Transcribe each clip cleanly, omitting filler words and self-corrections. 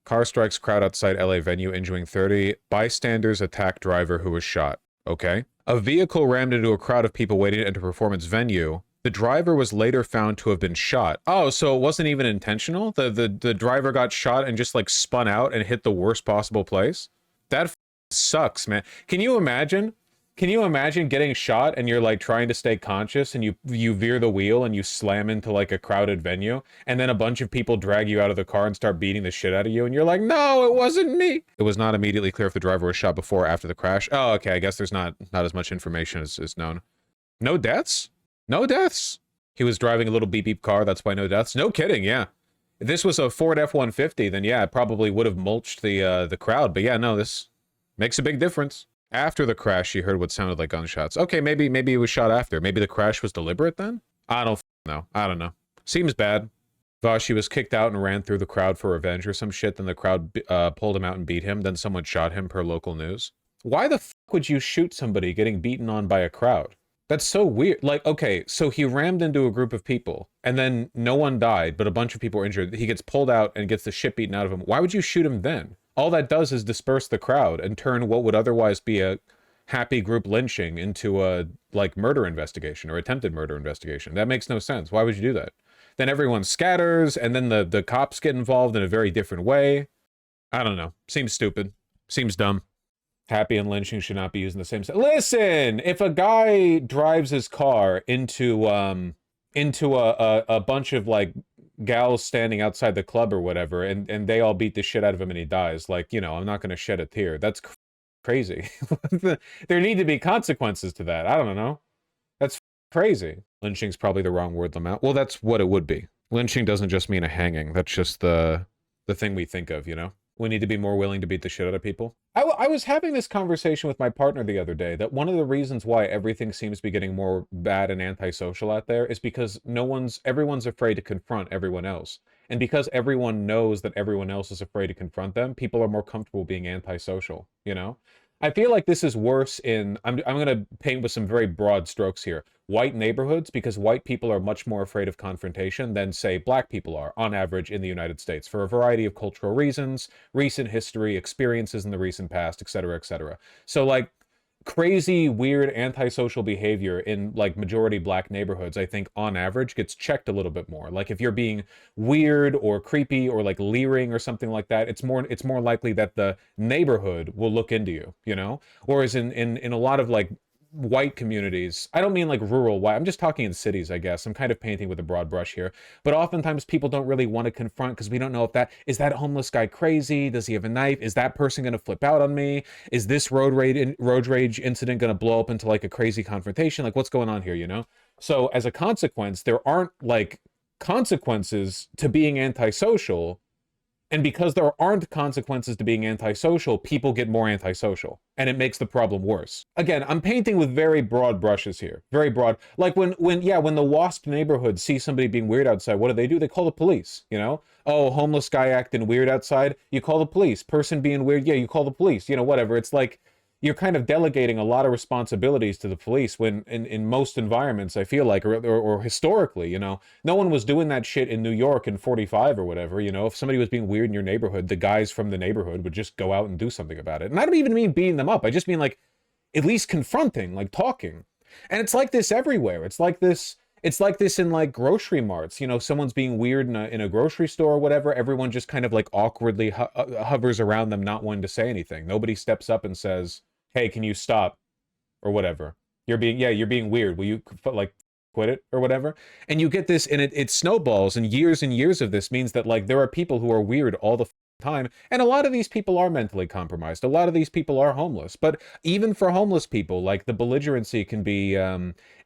Car strikes crowd outside LA venue, injuring 30. Bystanders attack driver who was shot. Okay. A vehicle rammed into a crowd of people waiting to enter performance venue. The driver was later found to have been shot. Oh, so it wasn't even intentional? The driver got shot and just like spun out and hit the worst possible place? That sucks, man. Can you imagine? Can you imagine getting shot and you're like trying to stay conscious and you veer the wheel and you slam into like a crowded venue and then a bunch of people drag you out of the car and start beating the shit out of you and you're like, no, it wasn't me. It was not immediately clear if the driver was shot before or after the crash. Oh, okay. I guess there's not as much information as known. No deaths? No deaths. He was driving a little beep beep car. That's why no deaths. No kidding. Yeah. If this was a Ford F-150, then yeah, it probably would have mulched the crowd. But yeah, no, this makes a big difference. After the crash, she heard what sounded like gunshots. Okay, maybe it was shot after. Maybe the crash was deliberate then? I don't know. I don't know. Seems bad. Vashi was kicked out and ran through the crowd for revenge or some shit. Then the crowd pulled him out and beat him. Then someone shot him per local news. Why the f would you shoot somebody getting beaten on by a crowd? That's so weird. Like, okay, so he rammed into a group of people and then no one died, but a bunch of people were injured. He gets pulled out and gets the shit beaten out of him. Why would you shoot him then? All that does is disperse the crowd and turn what would otherwise be a happy group lynching into a, like, murder investigation or attempted murder investigation. That makes no sense. Why would you do that? Then everyone scatters, and then the cops get involved in a very different way. I don't know. Seems stupid. Seems dumb. Happy and lynching should not be used in the same sentence. Listen! If a guy drives his car into a bunch of, like, gals standing outside the club or whatever, and they all beat the shit out of him and he dies, like, you know, I'm not going to shed a tear. That's crazy. There need to be consequences to that. I don't know. That's crazy. Lynching's probably the wrong word, Lamont. Well, that's what it would be. Lynching doesn't just mean a hanging. That's just the thing we think of, you know? We need to be more willing to beat the shit out of people. I was having this conversation with my partner the other day that one of the reasons why everything seems to be getting more bad and antisocial out there is because everyone's afraid to confront everyone else. And because everyone knows that everyone else is afraid to confront them, people are more comfortable being antisocial, you know? I feel like this is worse in, I'm going to paint with some very broad strokes here, white neighborhoods, because white people are much more afraid of confrontation than, say, black people are, on average, in the United States, for a variety of cultural reasons, recent history, experiences in the recent past, etc., etc. So, like, crazy, weird, antisocial behavior in, like, majority black neighborhoods, I think, on average, gets checked a little bit more. Like, if you're being weird or creepy or, like, leering or something like that, it's more likely that the neighborhood will look into you, you know? Whereas in a lot of, like, white communities, I don't mean like rural white, I'm just talking in cities, I guess. I'm kind of painting with a broad brush here. But oftentimes people don't really want to confront because we don't know if is that homeless guy crazy? Does he have a knife? Is that person going to flip out on me? Is this road rage incident going to blow up into like a crazy confrontation? Like, what's going on here, you know? So as a consequence, there aren't like consequences to being antisocial. And because there aren't consequences to being antisocial, people get more antisocial. And it makes the problem worse. Again, I'm painting with very broad brushes here. Very broad. Like when the WASP neighborhood sees somebody being weird outside, what do? They call the police, you know? Oh, homeless guy acting weird outside, you call the police. Person being weird, yeah, you call the police. You know, whatever. It's like, you're kind of delegating a lot of responsibilities to the police when in most environments, I feel like, or historically, you know, no one was doing that shit in New York in 45 or whatever, you know, if somebody was being weird in your neighborhood, the guys from the neighborhood would just go out and do something about it. And I don't even mean beating them up. I just mean like at least confronting, like talking. And it's like this everywhere. It's like this in like grocery marts, you know, someone's being weird in a grocery store or whatever. Everyone just kind of like awkwardly hovers around them, not wanting to say anything. Nobody steps up and says, hey, can you stop? Or whatever. You're being weird. Will you like quit it or whatever? And you get this and it snowballs, and years of this means that like there are people who are weird all the time, and a lot of these people are mentally compromised. A lot of these people are homeless. But even for homeless people, like the belligerency can be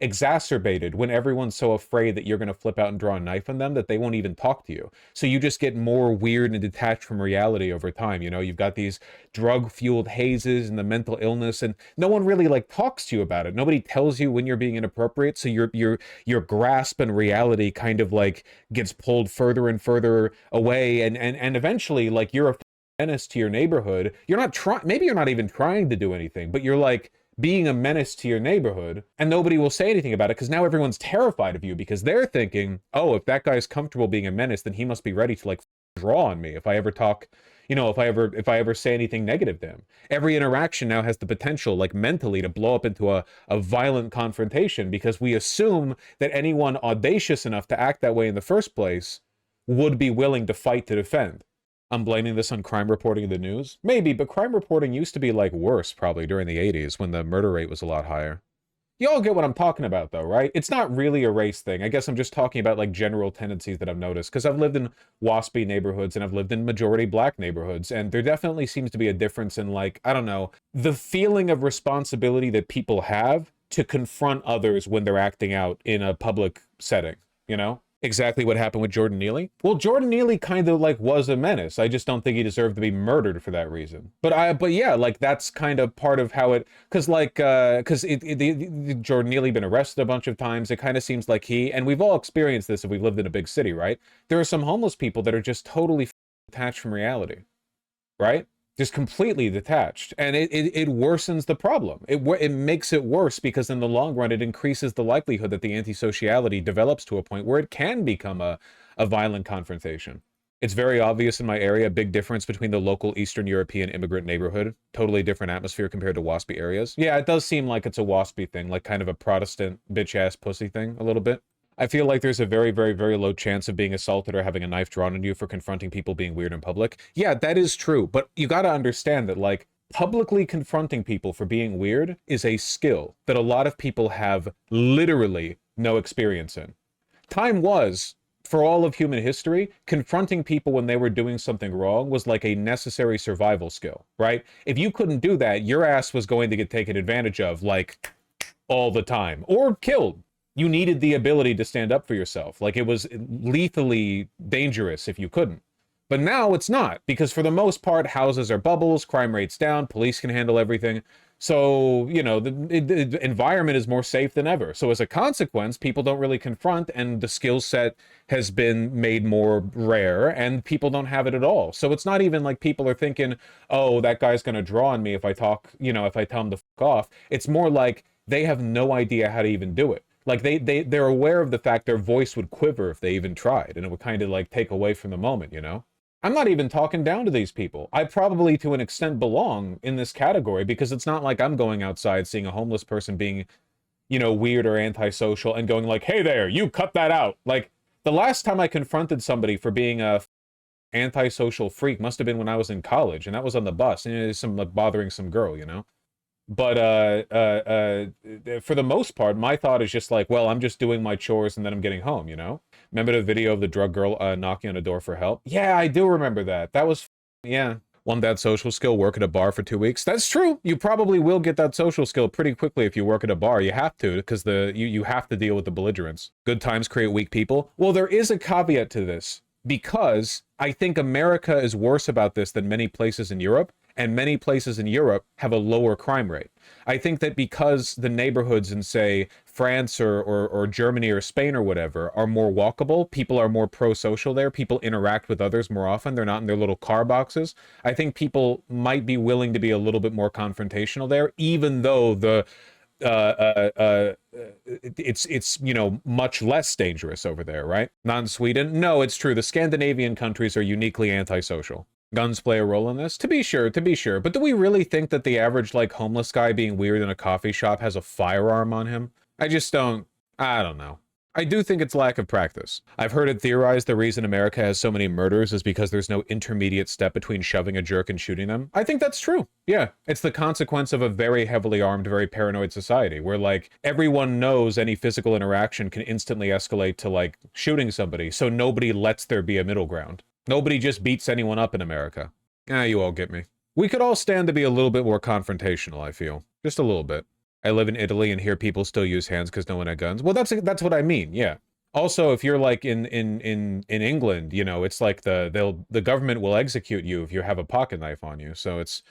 exacerbated when everyone's so afraid that you're going to flip out and draw a knife on them that they won't even talk to you. So you just get more weird and detached from reality over time. You know, you've got these drug-fueled hazes and the mental illness, and no one really like talks to you about it. Nobody tells you when you're being inappropriate. So your grasp and reality kind of like gets pulled further and further away, and eventually like you're a menace to your neighborhood. Maybe you're not even trying to do anything, but you're like being a menace to your neighborhood, and nobody will say anything about it because now everyone's terrified of you because they're thinking, oh, if that guy's comfortable being a menace, then he must be ready to like draw on me if I ever talk, you know, if I ever say anything negative to him. Every interaction now has the potential, like mentally, to blow up into a violent confrontation because we assume that anyone audacious enough to act that way in the first place would be willing to fight to defend. I'm blaming this on crime reporting in the news? Maybe, but crime reporting used to be like worse probably during the 80s when the murder rate was a lot higher. You all get what I'm talking about, though, right? It's not really a race thing. I guess I'm just talking about like general tendencies that I've noticed because I've lived in waspy neighborhoods and I've lived in majority black neighborhoods, and there definitely seems to be a difference in like, I don't know, the feeling of responsibility that people have to confront others when they're acting out in a public setting, you know? Exactly what happened with Jordan Neely? Well, Jordan Neely kind of like was a menace. I just don't think he deserved to be murdered for that reason. But yeah, like that's kind of part of how it, because like, Jordan Neely been arrested a bunch of times. It kind of seems like and we've all experienced this if we've lived in a big city, right? There are some homeless people that are just totally detached from reality, right? Just completely detached, and it worsens the problem. It makes it worse because in the long run it increases the likelihood that the antisociality develops to a point where it can become a violent confrontation. It's very obvious in my area, big difference between the local Eastern European immigrant neighborhood, totally different atmosphere compared to waspy areas. Yeah, it does seem like it's a waspy thing, like kind of a Protestant bitch-ass pussy thing a little bit. I feel like there's a very, very, very low chance of being assaulted or having a knife drawn on you for confronting people being weird in public. Yeah, that is true, but you gotta understand that, like, publicly confronting people for being weird is a skill that a lot of people have literally no experience in. Time was, for all of human history, confronting people when they were doing something wrong was like a necessary survival skill, right? If you couldn't do that, your ass was going to get taken advantage of, like, all the time, or killed. You needed the ability to stand up for yourself. Like it was lethally dangerous if you couldn't. But now it's not, because for the most part, houses are bubbles, crime rates down, police can handle everything. So, you know, the environment is more safe than ever. So as a consequence, people don't really confront, and the skill set has been made more rare, and people don't have it at all. So it's not even like people are thinking, oh, that guy's going to draw on me if I talk, you know, if I tell him to fuck off. It's more like they have no idea how to even do it. Like they're aware of the fact their voice would quiver if they even tried, and it would kind of like take away from the moment, you know? I'm not even talking down to these people. I probably to an extent belong in this category because it's not like I'm going outside seeing a homeless person being, you know, weird or antisocial and going like, hey there, you cut that out. Like the last time I confronted somebody for being a antisocial freak must have been when I was in college, and that was on the bus, and it is some like bothering some girl, you know? But for the most part, my thought is just like, well, I'm just doing my chores and then I'm getting home, you know? Remember the video of the drug girl knocking on a door for help? Yeah, I do remember that. That was, yeah. Want that social skill, work at a bar for 2 weeks? That's true. You probably will get that social skill pretty quickly if you work at a bar. You have to, because you have to deal with the belligerents. Good times create weak people. Well, there is a caveat to this, because I think America is worse about this than many places in Europe, and many places in Europe have a lower crime rate. I think that because the neighborhoods in, say, France or Germany or Spain or whatever are more walkable, people are more pro-social there, people interact with others more often, they're not in their little car boxes. I think people might be willing to be a little bit more confrontational there, even though it's you know, much less dangerous over there, right? Not in Sweden. No, it's true. The Scandinavian countries are uniquely antisocial. Guns play a role in this? To be sure, to be sure. But do we really think that the average, like, homeless guy being weird in a coffee shop has a firearm on him? I don't know. I do think it's lack of practice. I've heard it theorized the reason America has so many murders is because there's no intermediate step between shoving a jerk and shooting them. I think that's true. Yeah, it's the consequence of a very heavily armed, very paranoid society where, like, everyone knows any physical interaction can instantly escalate to, like, shooting somebody, so nobody lets there be a middle ground. Nobody just beats anyone up in America. You all get me. We could all stand to be a little bit more confrontational, I feel. Just a little bit. I live in Italy and hear people still use hands because no one had guns. Well, that's what I mean, yeah. Also, if you're like in England, you know, it's like the government will execute you if you have a pocket knife on you. So it's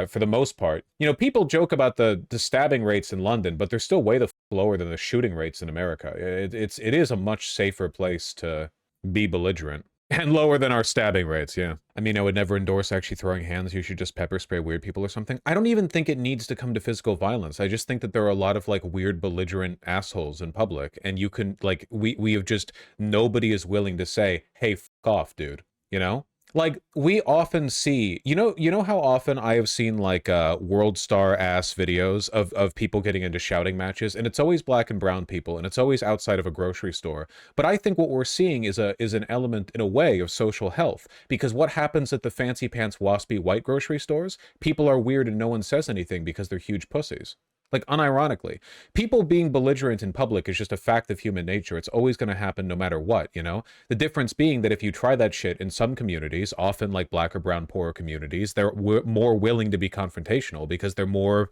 for the most part, you know, people joke about the stabbing rates in London, but they're still way the lower than the shooting rates in America. It is a much safer place to be belligerent. And lower than our stabbing rates, yeah. I mean, I would never endorse actually throwing hands. You should just pepper spray weird people or something. I don't even think it needs to come to physical violence. I just think that there are a lot of, like, weird belligerent assholes in public. And you can, like, we have just, nobody is willing to say, hey, fuck off, dude. You know? Like we often see, you know how often I have seen like world star ass videos of people getting into shouting matches, and it's always black and brown people, and it's always outside of a grocery store. But I think what we're seeing is an element in a way of social health, because what happens at the fancy pants waspy white grocery stores? People are weird and no one says anything because they're huge pussies. Like unironically, people being belligerent in public is just a fact of human nature. It's always going to happen no matter what, you know? The difference being that if you try that shit in some communities, often like black or brown poorer communities, they're more willing to be confrontational because they're more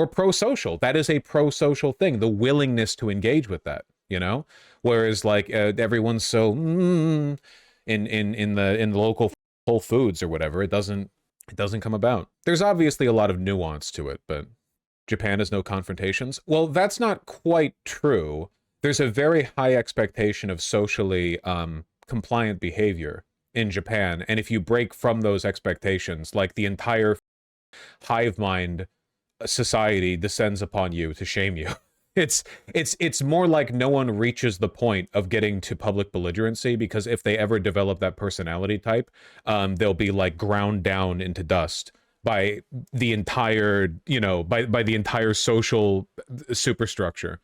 pro-social. That is a pro-social thing, the willingness to engage with that, you know? Whereas like everyone's so in the local Whole Foods or whatever, it doesn't come about. There's obviously a lot of nuance to it, but Japan has no confrontations. Well, that's not quite true. There's a very high expectation of socially compliant behavior in Japan, and if you break from those expectations, like the entire hive mind society descends upon you to shame you. It's more like no one reaches the point of getting to public belligerency, because if they ever develop that personality type, they'll be like ground down into dust by the entire, by the entire social superstructure.